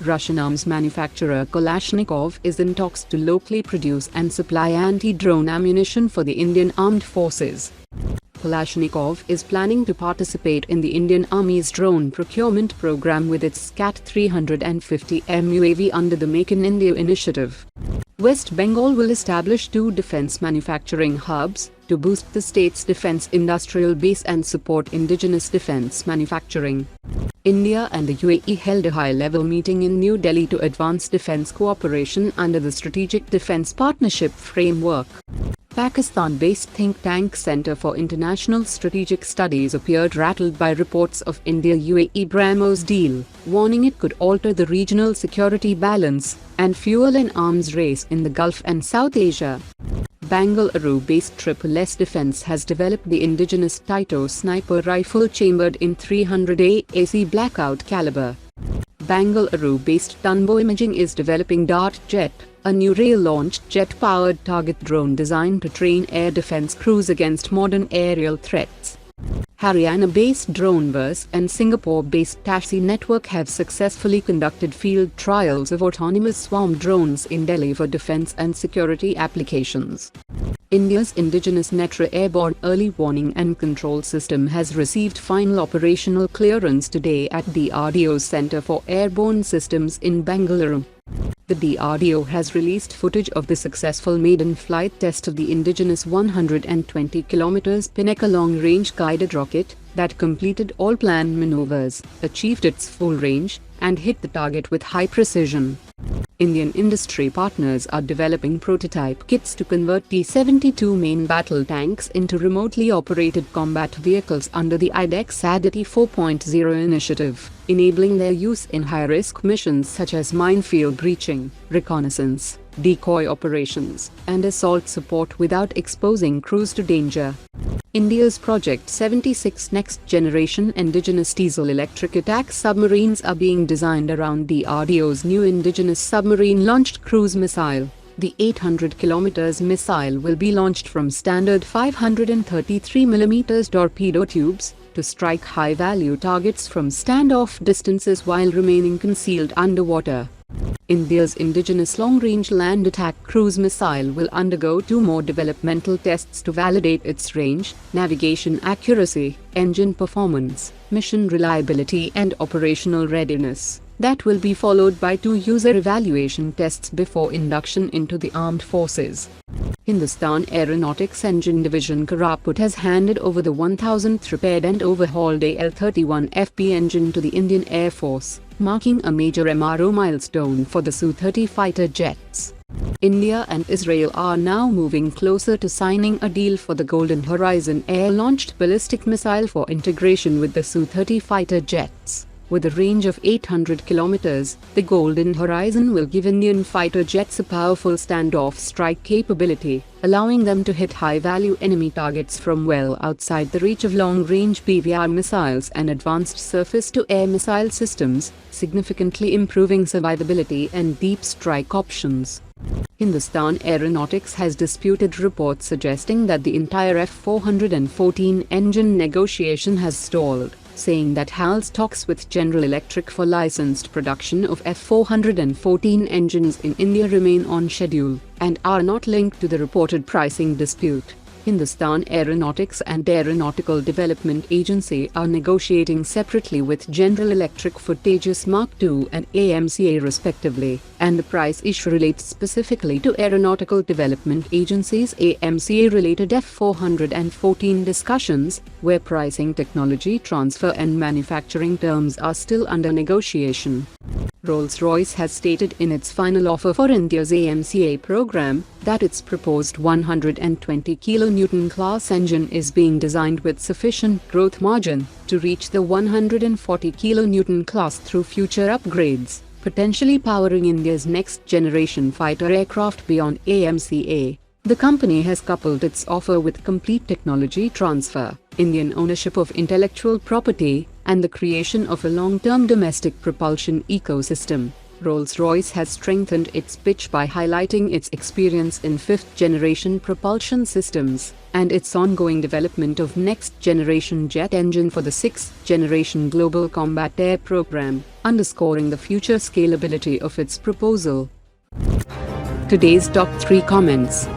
Russian arms manufacturer Kalashnikov is in talks to locally produce and supply anti-drone ammunition for the Indian Armed Forces. Kalashnikov is planning to participate in the Indian Army's drone procurement program with its SKAT 350M UAV under the Make in India initiative. West Bengal will establish 2 defense manufacturing hubs to boost the state's defense industrial base and support indigenous defense manufacturing. India and the UAE held a high-level meeting in New Delhi to advance defense cooperation under the Strategic Defense Partnership Framework. Pakistan-based think tank Centre for International Strategic Studies appeared rattled by reports of India-UAE BrahMos deal, warning it could alter the regional security balance and fuel an arms race in the Gulf and South Asia. Bengaluru-based SSS Defence has developed the Indigenous TYTO sniper rifle chambered in 300 AAC blackout caliber. Bengaluru-based Tonbo Imaging is developing Dartjet, a new rail-launched jet-powered target drone designed to train air defense crews against modern aerial threats. Haryana-based DroneVerse and Singapore-based Tashi network have successfully conducted field trials of autonomous swarm drones in Delhi for defense and security applications. India's Indigenous NETRA airborne early warning and control system has received final operational clearance today at DRDO's Centre for Airborne Systems in Bengaluru. The DRDO has released footage of the successful maiden flight test of the Indigenous 120 km Pinaka long-range guided rocket that completed all planned maneuvers, achieved its full range, and hit the target with high precision. Indian industry partners are developing prototype kits to convert T-72 main battle tanks into remotely operated combat vehicles under the IDEX-ADITI 4.0 initiative, enabling their use in high-risk missions such as minefield breaching, reconnaissance, decoy operations, and assault support without exposing crews to danger. India's Project 76 next-generation indigenous diesel-electric attack submarines are being designed around DRDO's new indigenous submarine-launched cruise missile. The 800 km missile will be launched from standard 533mm torpedo tubes to strike high-value targets from standoff distances while remaining concealed underwater. India's indigenous long-range land attack cruise missile will undergo 2 more developmental tests to validate its range, navigation accuracy, engine performance, mission reliability and operational readiness. That will be followed by 2 user evaluation tests before induction into the armed forces. Hindustan Aeronautics Engine Division Koraput has handed over the 1000th repaired and overhauled AL-31FP engine to the Indian Air Force, marking a major MRO milestone for the Su-30 fighter jets. India and Israel are now moving closer to signing a deal for the Golden Horizon air-launched ballistic missile for integration with the Su-30 fighter jets. With a range of 800 km, the Golden Horizon will give Indian fighter jets a powerful standoff strike capability, allowing them to hit high-value enemy targets from well outside the reach of long-range PVR missiles and advanced surface-to-air missile systems, significantly improving survivability and deep strike options. Hindustan Aeronautics has disputed reports suggesting that the entire F-414 engine negotiation has stalled, saying that HAL's talks with General Electric for licensed production of F-414 engines in India remain on schedule and are not linked to the reported pricing dispute. Hindustan Aeronautics and Aeronautical Development Agency are negotiating separately with General Electric for Tejas Mark II and AMCA respectively, and the price issue relates specifically to Aeronautical Development Agency's AMCA-related F-414 discussions, where pricing, technology transfer and manufacturing terms are still under negotiation. Rolls-Royce has stated in its final offer for India's AMCA program that its proposed 120 kN class engine is being designed with sufficient growth margin to reach the 140 kN class through future upgrades, potentially powering India's next-generation fighter aircraft beyond AMCA. The company has coupled its offer with complete technology transfer, Indian ownership of intellectual property, and the creation of a long-term domestic propulsion ecosystem. Rolls-Royce has strengthened its pitch by highlighting its experience in fifth-generation propulsion systems and its ongoing development of next-generation jet engine for the sixth-generation Global Combat Air Program, underscoring the future scalability of its proposal. Today's top 3 comments.